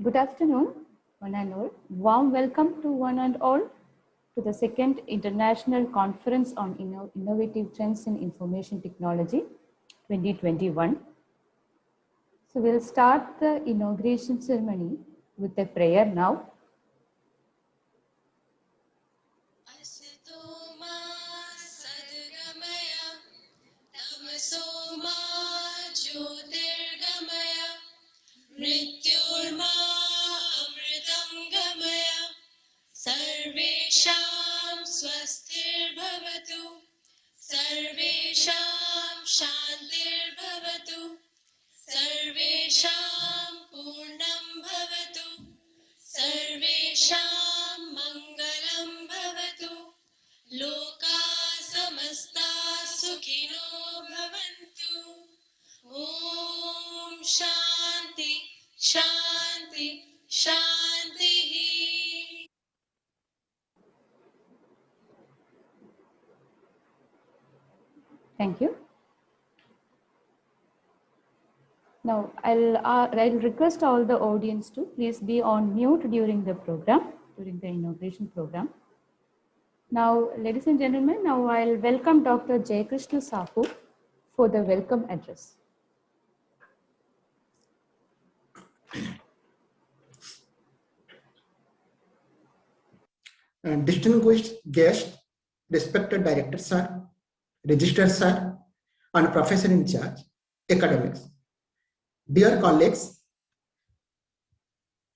Good afternoon, one and all. Warm welcome to one and all to the second International Conference on Innovative Trends in Information Technology 2021. So we'll start the inauguration ceremony with a prayer now. सर्वेषां स्वस्तिर्भवतु सर्वेषां शान्तिर्भवतु सर्वेषां पूर्णं भवतु सर्वेषां मङ्गलं भवतु लोकाः समस्ताः सुखिनो भवन्तु ॐ शान्ति शान्ति शान्तिः. Thank you. Now, I'll request all the audience to please be on mute during the program, during the inauguration program. Now, ladies and gentlemen, now I'll welcome Dr. Jayakrishna Sahu for the welcome address. Distinguished guest, respected director sir, registrar sir, and professor in charge, academics. Dear colleagues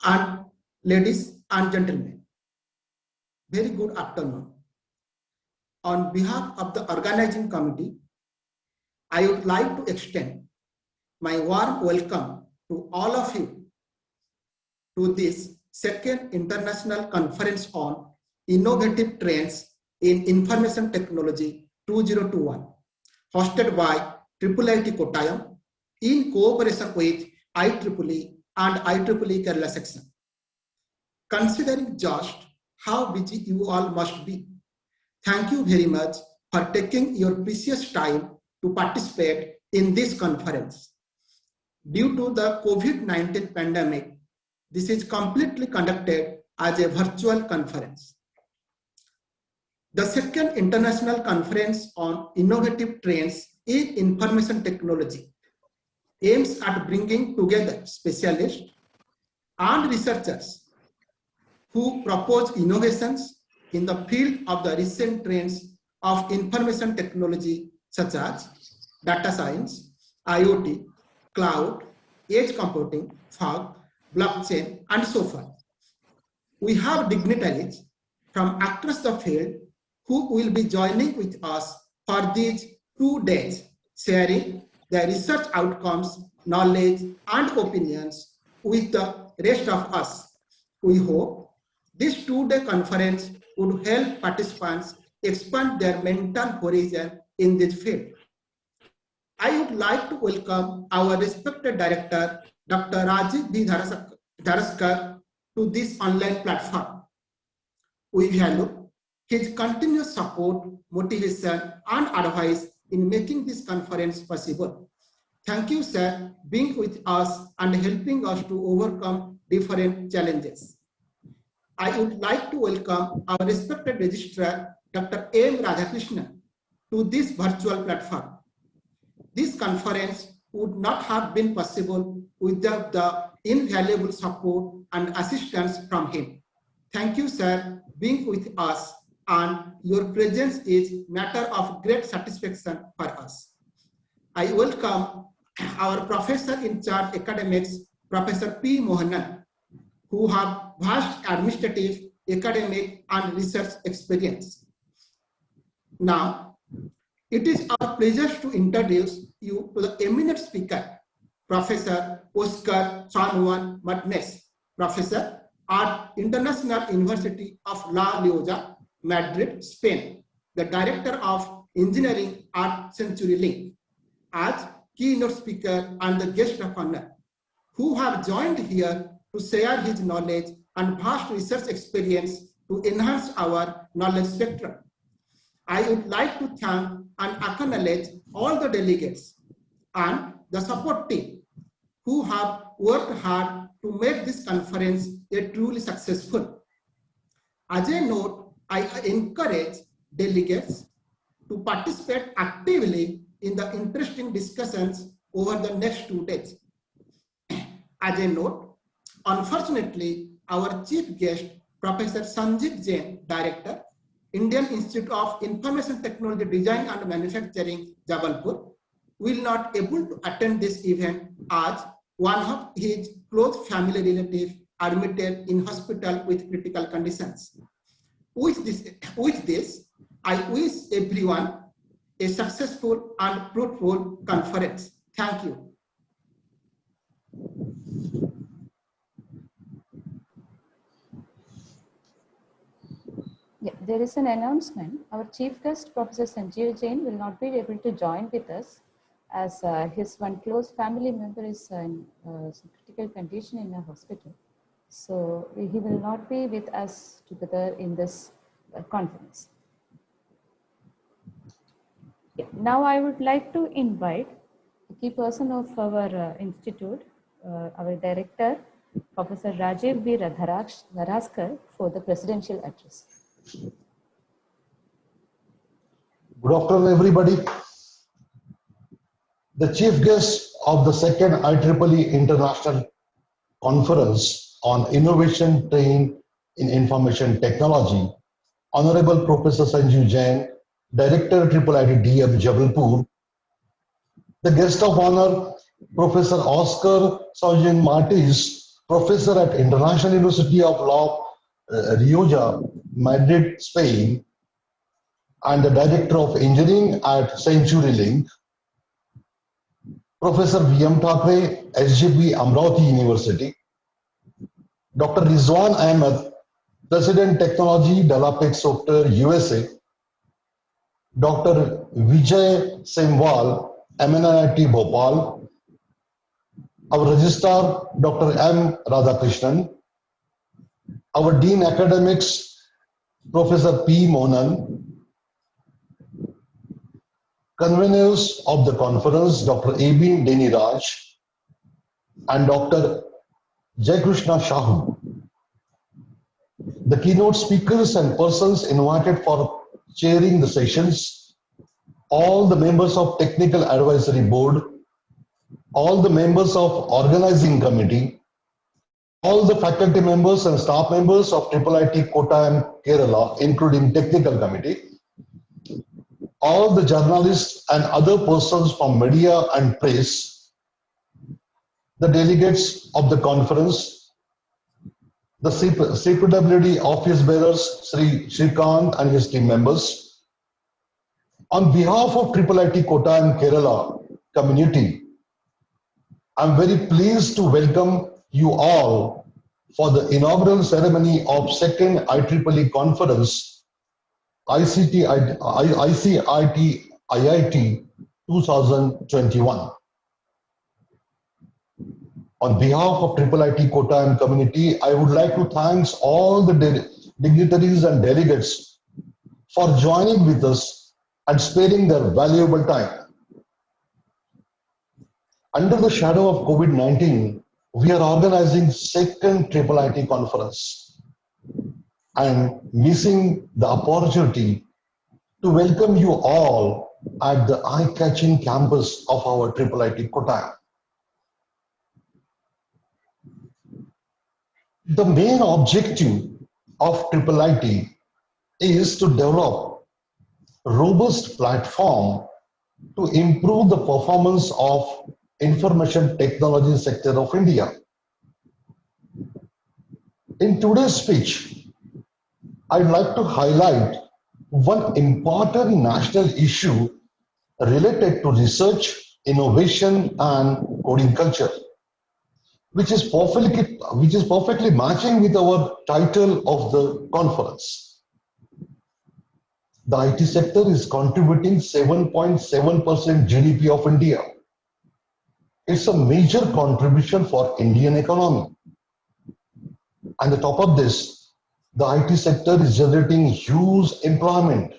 and ladies and gentlemen, very good afternoon. On behalf of the organizing committee, I would like to extend my warm welcome to all of you to this second International Conference on Innovative Trends in Information Technology 2021, hosted by IIIT Kottayam in cooperation with IEEE and IEEE Kerala section. Considering just how busy you all must be, thank you very much for taking your precious time to participate in this conference. Due to the COVID-19 pandemic, this is completely conducted as a virtual conference. The second International Conference on Innovative Trends in Information Technology aims at bringing together specialists and researchers who propose innovations in the field of the recent trends of information technology such as data science, IoT, cloud, edge computing, fog, blockchain, and so forth. We have dignitaries from across the field who will be joining with us for these 2 days, sharing their research outcomes, knowledge, and opinions with the rest of us. We hope this 2-day conference would help participants expand their mental horizon in this field. I would like to welcome our respected director, Dr. Rajiv B. Dharaskar, to this online platform. We value his continuous support, motivation, and advice in making this conference possible. Thank you, sir, being with us and helping us to overcome different challenges. I would like to welcome our respected registrar, Dr. M. Radhakrishnan, to this virtual platform. This conference would not have been possible without the invaluable support and assistance from him. Thank you, sir, being with us, and your presence is matter of great satisfaction for us. I welcome our professor in charge academics, Professor P. Mohanan, who have vast administrative, academic, and research experience. Now, it is our pleasure to introduce you to the eminent speaker, Professor Oscar Juan Martinez, Professor at International University of La Rioja, Madrid, Spain, the Director of Engineering at CenturyLink, as keynote speaker and the guest of honor, who have joined here to share his knowledge and vast research experience to enhance our knowledge spectrum. I would like to thank and acknowledge all the delegates and the support team who have worked hard to make this conference a truly successful. As a note, I encourage delegates to participate actively in the interesting discussions over the next 2 days. As a note, unfortunately, our chief guest, Professor Sanjeev Jain, Director, Indian Institute of Information Technology Design and Manufacturing, Jabalpur, will not able to attend this event as one of his close family relatives admitted in hospital with critical conditions. With this, I wish everyone a successful and fruitful conference. Thank you. Yeah, there is an announcement. Our chief guest, Professor Sanjeev Jain, will not be able to join with us as his one close family member is in some critical condition in a hospital. So he will not be with us together in this conference. Yeah. Now I would like to invite the key person of our institute, our director, Professor Rajiv B. Dharaskar, for the presidential address. Good afternoon, everybody. The chief guest of the second IEEE International Conference on Innovation Trained in Information Technology, Honorable Professor Sanjeev Jain, Director IIIT DM Jabalpur. The guest of honor, Professor Oscar Sargent Martis, Professor at International University of Law, Rioja, Madrid, Spain, and the Director of Engineering at CenturyLink, Professor V.M. Thackeray, SJP Amravati University, Dr. Rizwan Ahmed, President Technology Delapex Software USA, Dr. Vijay Semwal, MNIT Bhopal, our Registrar, Dr. M. Radhakrishnan, our Dean Academics, Professor P. Mohan, conveners of the conference, Dr. A.B. Deniraj and Dr. Jaikrishna Shahu. The keynote speakers and persons invited for chairing the sessions, all the members of Technical Advisory Board, all the members of Organizing Committee, all the faculty members and staff members of IIIT Kottayam, Kerala, including Technical Committee, all the journalists and other persons from media and press, the delegates of the conference, the CPWD office bearers, Sri Shrikant and his team members. On behalf of IIIT Kottayam, Kerala community, I'm very pleased to welcome you all for the inaugural ceremony of second IEEE conference ICIT IIT 2021. On behalf of IIIT Kottayam community, I would like to thank all the dignitaries and delegates for joining with us and sparing their valuable time. Under the shadow of COVID-19, we are organizing second IIIT conference and missing the opportunity to welcome you all at the eye-catching campus of our IIIT Kottayam. The main objective of IIIT is to develop a robust platform to improve the performance of information technology sector of India. In today's speech, I'd like to highlight one important national issue related to research, innovation, and coding culture, which is perfectly matching with our title of the conference. The IT sector is contributing 7.7% GDP of India. It's a major contribution for Indian economy. And on top of this, the IT sector is generating huge employment.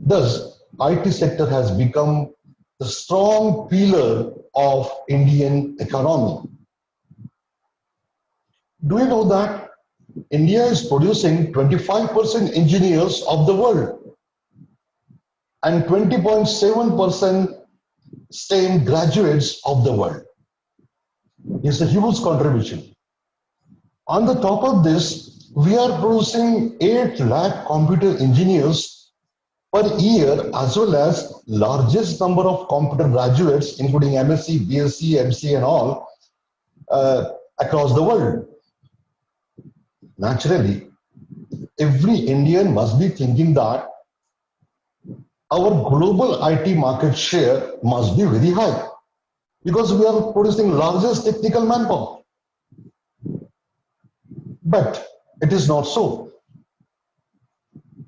Thus, IT sector has become the strong pillar of Indian economy. Do you know that India is producing 25% engineers of the world and 20.7% STEM graduates of the world? It's a huge contribution. On the top of this, we are producing 8 lakh computer engineers per year, as well as largest number of computer graduates, including MSc, BSc, MC and all across the world. Naturally, every Indian must be thinking that our global IT market share must be very high because we are producing largest technical manpower. But it is not so.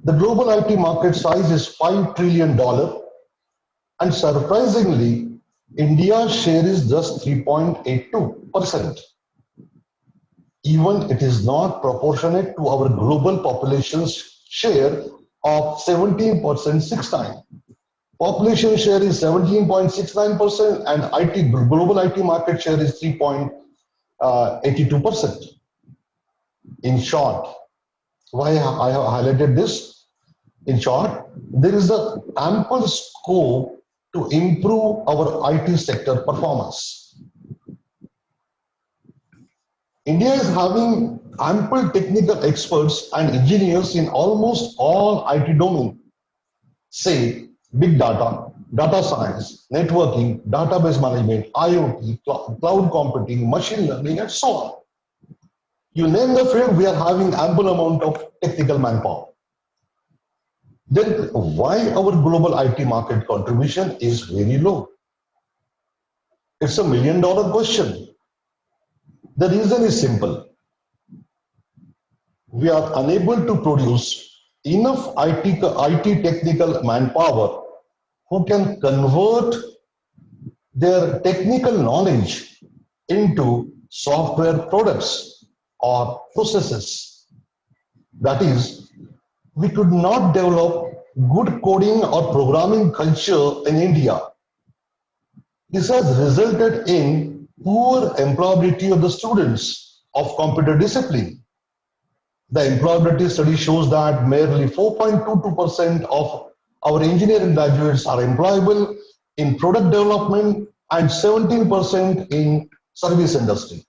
The global IT market size is $5 trillion, and surprisingly, India's share is just 3.82%. Even it is not proportionate to our global population's share of 17%, 6 times. Population share is 17.69% and global IT market share is 3.82%. In short, why I have highlighted this? In short, there is an ample scope to improve our IT sector performance. India is having ample technical experts and engineers in almost all IT domains, say big data, data science, networking, database management, IoT, cloud computing, machine learning, and so on. You name the field, we are having ample amount of technical manpower. Then why our global IT market contribution is very low? It's $1 million question. The reason is simple. We are unable to produce enough IT technical manpower who can convert their technical knowledge into software products or processes. That is, we could not develop good coding or programming culture in India. This has resulted in poor employability of the students of computer discipline. The employability study shows that merely 4.22% of our engineering graduates are employable in product development and 17% in service industry.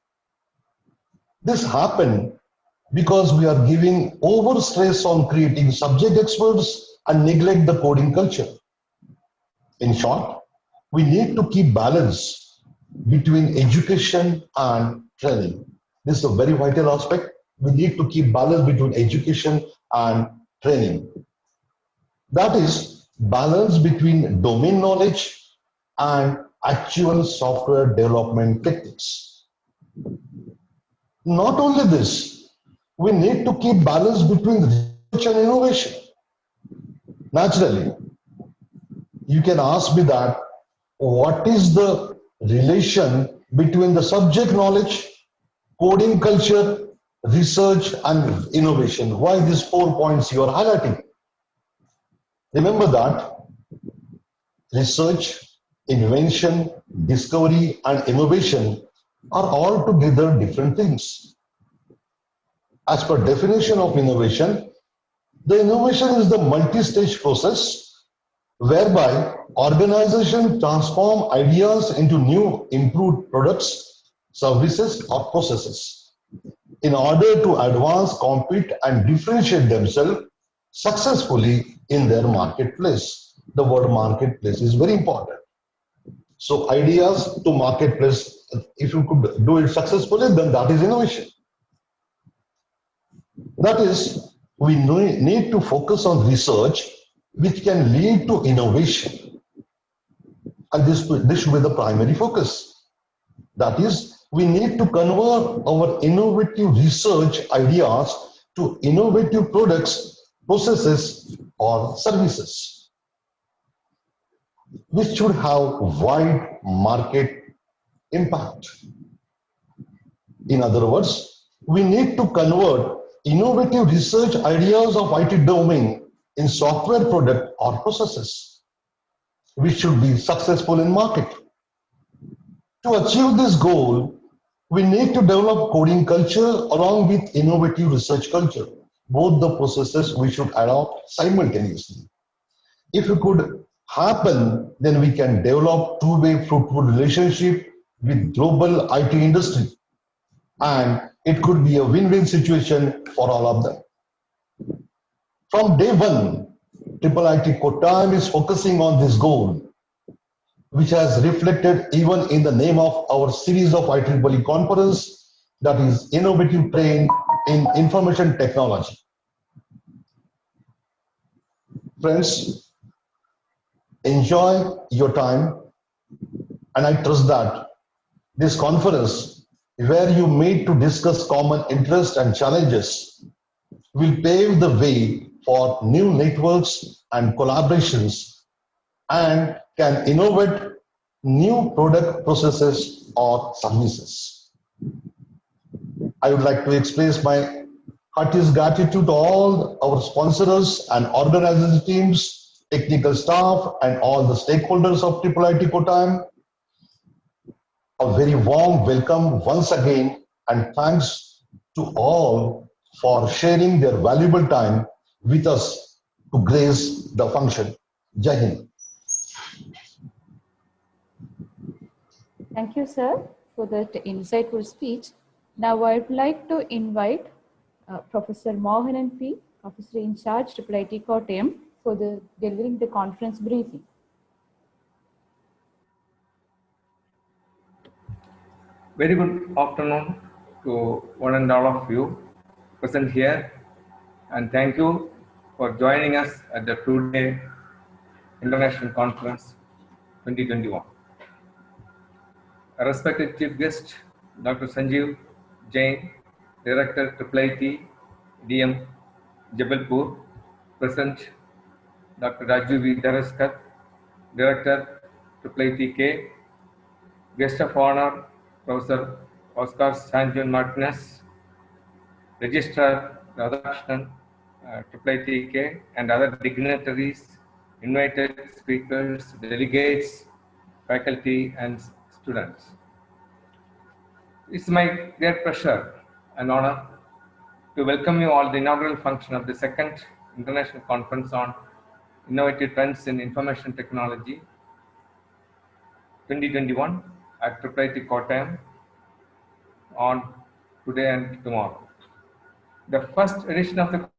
This happened because we are giving over stress on creating subject experts and neglect the coding culture. In short, we need to keep balance between education and training. This is a very vital aspect. We need to keep balance between education and training. That is balance between domain knowledge and actual software development techniques. Not only this, we need to keep balance between research and innovation. Naturally, you can ask me that what is the relation between the subject knowledge, coding culture, research and innovation? Why these 4 points you are highlighting? Remember that research, invention, discovery and innovation are all together different things. As per definition of innovation, the innovation is the multi-stage process whereby organizations transform ideas into new improved products, services or processes in order to advance, compete and differentiate themselves successfully in their marketplace. The word marketplace is very important. So ideas to marketplace, if you could do it successfully, then that is innovation. That is, we need to focus on research which can lead to innovation. And this should be the primary focus. That is, we need to convert our innovative research ideas to innovative products, processes, or services, which should have wide market impact. In other words, we need to convert innovative research ideas of IT domain in software product or processes, which should be successful in market. To achieve this goal, we need to develop coding culture along with innovative research culture. Both the processes we should adopt simultaneously. If it could happen, then we can develop two-way fruitful relationship with global IT industry, and it could be a win-win situation for all of them. From day one, Triple IT Kottayam is focusing on this goal, which has reflected even in the name of our series of IEEE conference, that is Innovative Train in Information Technology. Friends, enjoy your time, and I trust that this conference, where you meet to discuss common interests and challenges, will pave the way for new networks and collaborations and can innovate new product processes or services. I would like to express my heartiest gratitude to all our sponsors and organizing teams, technical staff, and all the stakeholders of Triple IT Kottayam. A very warm welcome once again, and thanks to all for sharing their valuable time with us to grace the function. Jai Hind. Thank you, sir, for that insightful speech. Now, I'd like to invite Professor Mohanan P., Professor in Charge, IIIT Kottayam, for delivering the conference briefing. Very good afternoon to one and all of you present here, and thank you for joining us at the two-day International Conference 2021. A respected Chief Guest, Dr. Sanjeev Jain, Director IIIT DM Jabalpur, present Dr. Raju V. Daraskar, Director IIIT K, Guest of Honor, Professor Oscar Sanjon Martinez, Registrar Radhakrishnan, IIIT, and other dignitaries, invited speakers, delegates, faculty, and students. It's my great pleasure and honor to welcome you all to the inaugural function of the second International Conference on Innovative Trends in Information Technology 2021 at IIIT Kottayam on today and tomorrow. The first edition of the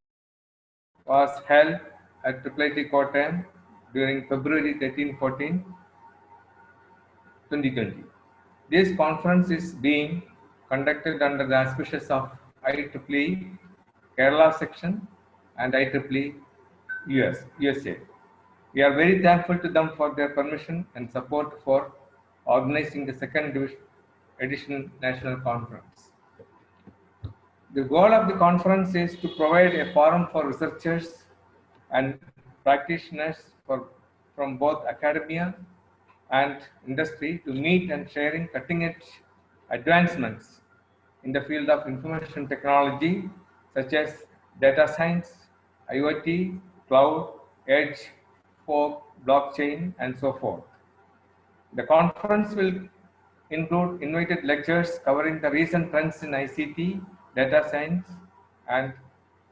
was held at IIIT Kottayam during February 13-14, 2020. This conference is being conducted under the auspices of IEEE Kerala section and IEEE USA. We are very thankful to them for their permission and support for organizing the second edition national conference. The goal of the conference is to provide a forum for researchers and practitioners from both academia and industry to meet and sharing cutting-edge advancements in the field of information technology such as data science, IoT, cloud, edge, fog, blockchain, and so forth. The conference will include invited lectures covering the recent trends in ICT, data science, and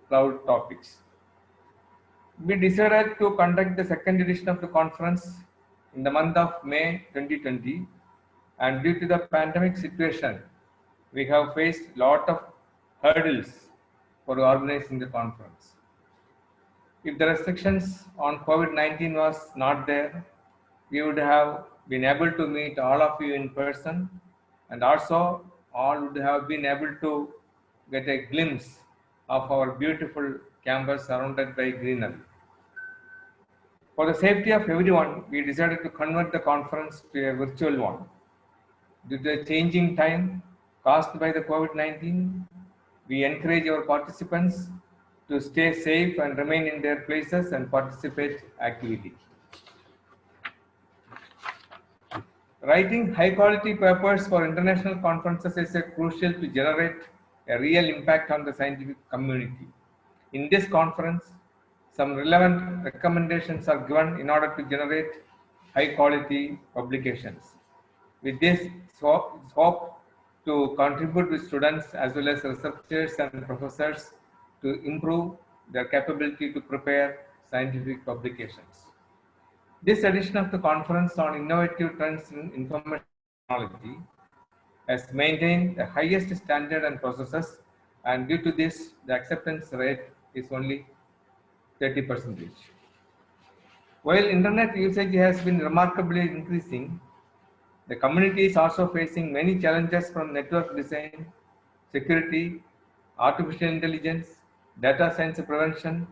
cloud topics. We decided to conduct the second edition of the conference in the month of May 2020, and due to the pandemic situation, we have faced a lot of hurdles for organizing the conference. If the restrictions on COVID-19 was not there, we would have been able to meet all of you in person, and also all would have been able to get a glimpse of our beautiful campus surrounded by greenery. For the safety of everyone, we decided to convert the conference to a virtual one. Due to the changing time caused by the COVID-19, we encourage our participants to stay safe and remain in their places and participate actively. Writing high-quality papers for international conferences is crucial to generate a real impact on the scientific community. In this conference, some relevant recommendations are given in order to generate high-quality publications. With this It's hope to contribute with students as well as researchers and professors to improve their capability to prepare scientific publications. This edition of the Conference on Innovative Trends in Information Technology has maintained the highest standard and processes, and due to this, the acceptance rate is only 30%. While internet usage has been remarkably increasing, the community is also facing many challenges from network design, security, artificial intelligence, data science prevention,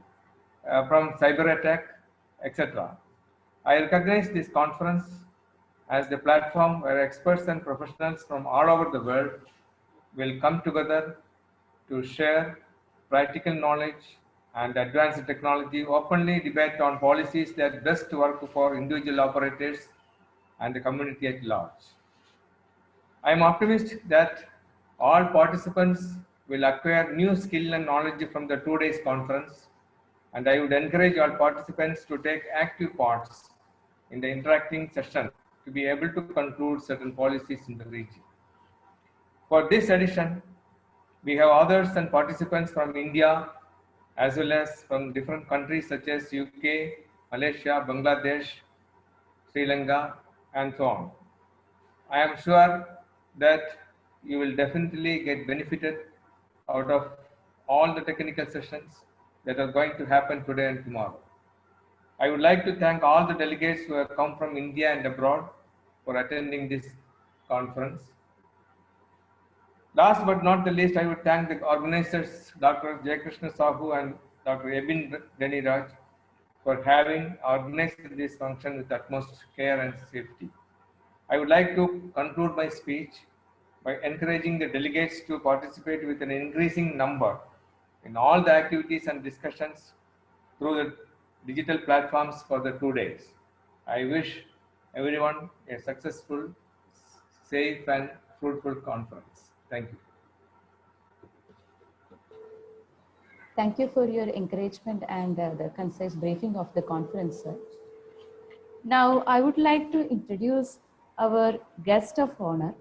from cyber attack, etc. I recognize this conference as the platform where experts and professionals from all over the world will come together to share practical knowledge and advanced technology, openly debate on policies that best work for individual operators and the community at large. I am optimistic that all participants will acquire new skill and knowledge from the 2 days conference, and I would encourage all participants to take active parts in the interacting session to be able to conclude certain policies in the region. For this edition, we have authors and participants from India as well as from different countries such as UK, Malaysia, Bangladesh, Sri Lanka, and so on. I am sure that you will definitely get benefited out of all the technical sessions that are going to happen today and tomorrow. I would like to thank all the delegates who have come from India and abroad for attending this conference. Last but not the least, I would thank the organizers, Dr. Jaykrishna Sahu and Dr. Ebin Deniraj, for having organized this function with utmost care and safety. I would like to conclude my speech by encouraging the delegates to participate with an increasing number in all the activities and discussions through the digital platforms for the 2 days. I wish everyone a successful, safe, and fruitful conference. Thank you. Thank you for your encouragement and the concise briefing of the conference, sir. Now, I would like to introduce our guest of honor,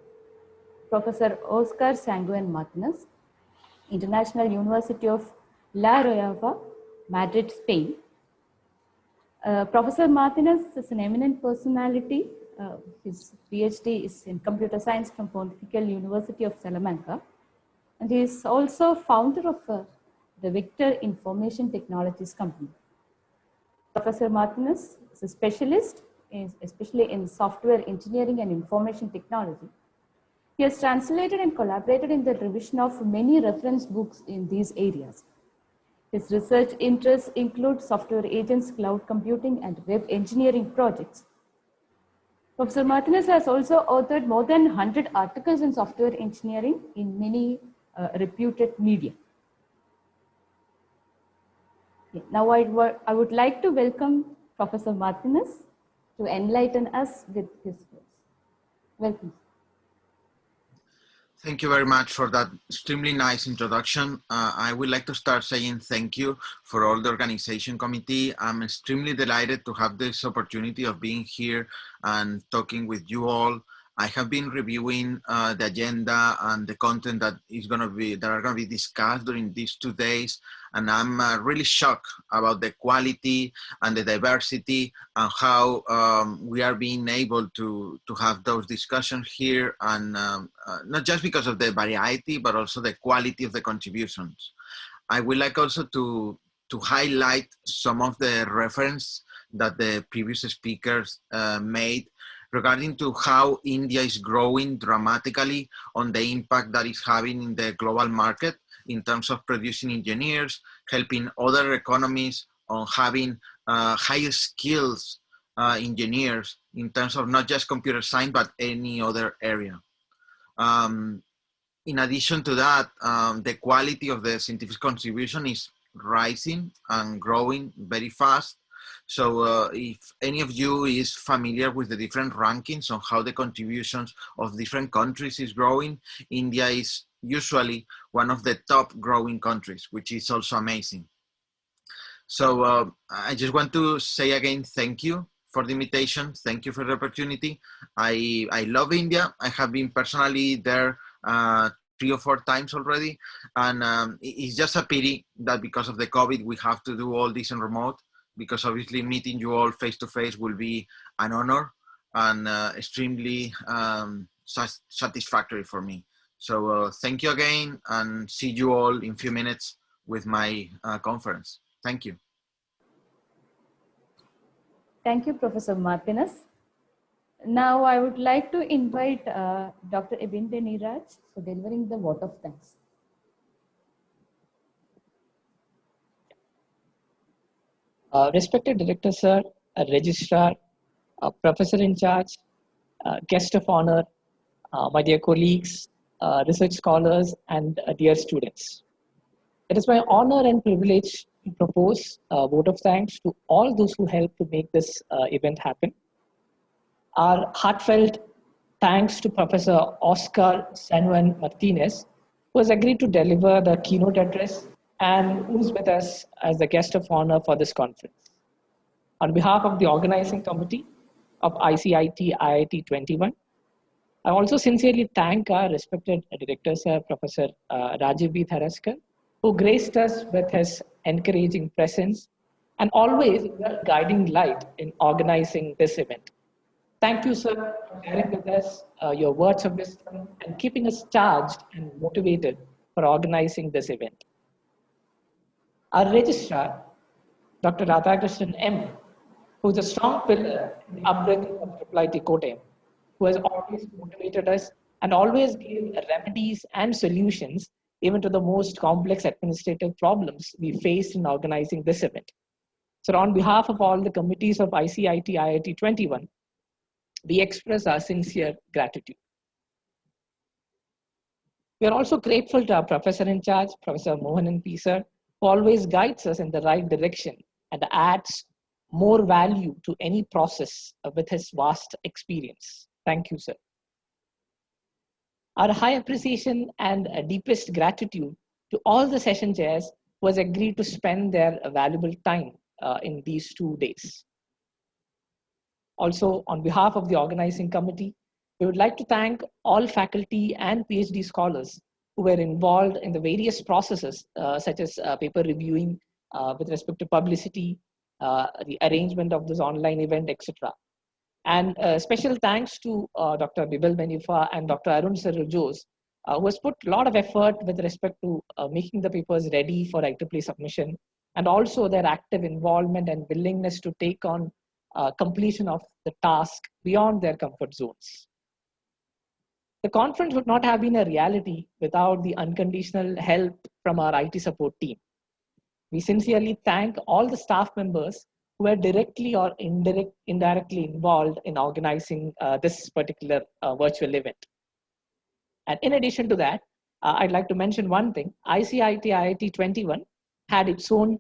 Professor Oscar Sanguin Martinez, International University of La Rioja, Madrid, Spain. Professor Martinez is an eminent personality. His PhD is in computer science from Pontifical University of Salamanca. And he is also founder of the Victor Information Technologies Company. Professor Martinez is a specialist, especially in software engineering and information technology. He has translated and collaborated in the revision of many reference books in these areas. His research interests include software agents, cloud computing, and web engineering projects. Professor Martinez has also authored more than 100 articles in software engineering in many reputed media. Now I would like to welcome Professor Martinez to enlighten us with his words. Welcome. Thank you very much for that extremely nice introduction. I would like to start saying thank you for all the organization committee. I'm extremely delighted to have this opportunity of being here and talking with you all. I have been reviewing the agenda and the content that are going to be discussed during these 2 days, and I'm really shocked about the quality and the diversity and how we are being able to have those discussions here, and not just because of the variety, but also the quality of the contributions. I would like also to highlight some of the reference that the previous speakers made regarding to how India is growing dramatically on the impact that it's having in the global market in terms of producing engineers, helping other economies on having higher skills engineers in terms of not just computer science, but any other area. In addition to that, the quality of the scientific contribution is rising and growing very fast. So if any of you is familiar with the different rankings on how the contributions of different countries is growing, India is usually one of the top growing countries, which is also amazing. So I just want to say again, thank you for the invitation. Thank you for the opportunity. I love India. I have been personally there 3 or 4 times already. And it's just a pity that because of the COVID, we have to do all this in remote, because obviously meeting you all face to face will be an honor and extremely satisfactory for me. So thank you again, and see you all in a few minutes with my conference. Thank you. Thank you, Professor Martinez. Now I would like to invite Dr. Ebin Deniraj for delivering the vote of thanks. Respected Director Sir, Registrar, Professor in Charge, Guest of Honor, my dear colleagues, research scholars, and dear students. It is my honor and privilege to propose a vote of thanks to all those who helped to make this event happen. Our heartfelt thanks to Professor Oscar Sanuan Martinez, who has agreed to deliver the keynote address and who is with us as the guest of honor for this conference. On behalf of the organizing committee of ICIT IIT 21, I also sincerely thank our respected director, Sir Professor Rajiv B. Tharaskar, who graced us with his encouraging presence and always the guiding light in organizing this event. Thank you, sir, for sharing with us your words of wisdom and keeping us charged and motivated for organizing this event. Our registrar, Dr. Radhakrishnan M., who is a strong pillar in the upbringing of IIIT Kottayam, who has always motivated us and always gave remedies and solutions even to the most complex administrative problems we faced in organizing this event. So on behalf of all the committees of ICIT IIT 21, we express our sincere gratitude. We are also grateful to our professor in charge, Professor Mohanan P. Sir, who always guides us in the right direction and adds more value to any process with his vast experience. Thank you, sir. Our high appreciation and deepest gratitude to all the session chairs who has agreed to spend their valuable time in these 2 days. Also, on behalf of the organizing committee, we would like to thank all faculty and PhD scholars who were involved in the various processes, such as paper reviewing with respect to publicity, the arrangement of this online event, etc. And special thanks to Dr. Bibal Benifa and Dr. Arun Cyril Jose, who has put a lot of effort with respect to making the papers ready for IEEE submission, and also their active involvement and willingness to take on completion of the task beyond their comfort zones. The conference would not have been a reality without the unconditional help from our IT support team. We sincerely thank all the staff members who were directly or indirectly involved in organizing this particular virtual event. And in addition to that, I'd like to mention one thing. ICIT IIT 21 had its own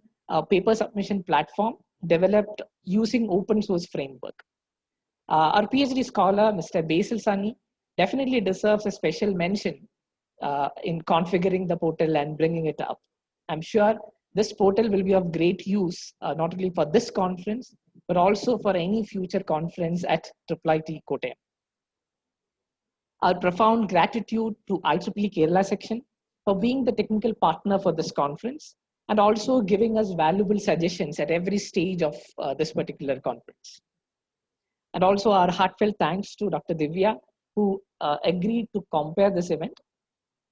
paper submission platform developed using open source framework. Our PhD scholar, Mr. Basil Sunny, definitely deserves a special mention in configuring the portal and bringing it up. I'm sure this portal will be of great use, not only for this conference, but also for any future conference at IIIT Kottayam. Our profound gratitude to IEEE Kerala section for being the technical partner for this conference and also giving us valuable suggestions at every stage of this particular conference. And also our heartfelt thanks to Dr. Divya, who agreed to compare this event.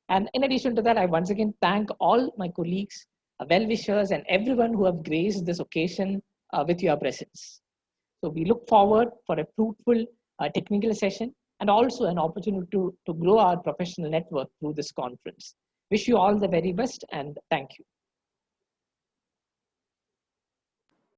And in addition to that, I once again thank all my colleagues, well-wishers, and everyone who have graced this occasion with your presence. So we look forward for a fruitful technical session and also an opportunity to grow our professional network through this conference. Wish you all the very best and thank you.